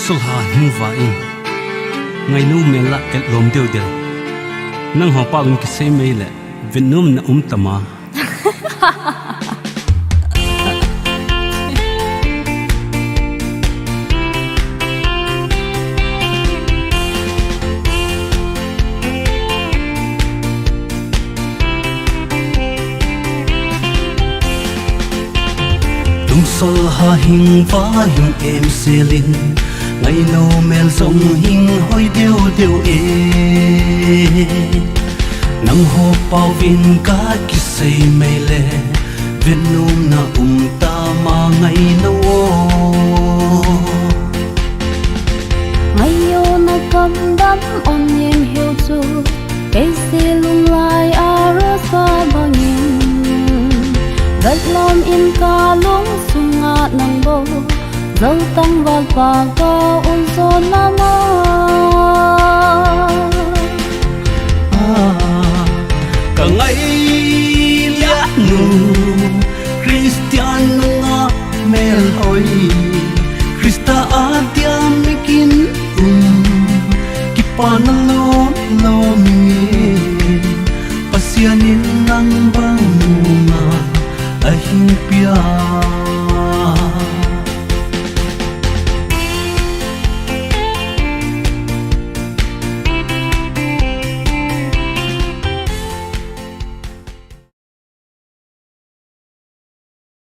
sul ha hin va in ngai nu me la el lom deu de nang ho pa lun ki se me le vinum na tama sol ha hing va yung em selin ngày no mel song hing hoi deu deu e nang ho pau vin ka ki sei mai le vin num na ta ma ngày no ngày yo na kam dam on yem hiu chu cây se lung lai aro sa bangin gật lom in ca lung sunga nang bo dâu tăng vào và ca un son lama cả ngày liat nu Christian nga mel hoi Christa atia mekin kipan lo lo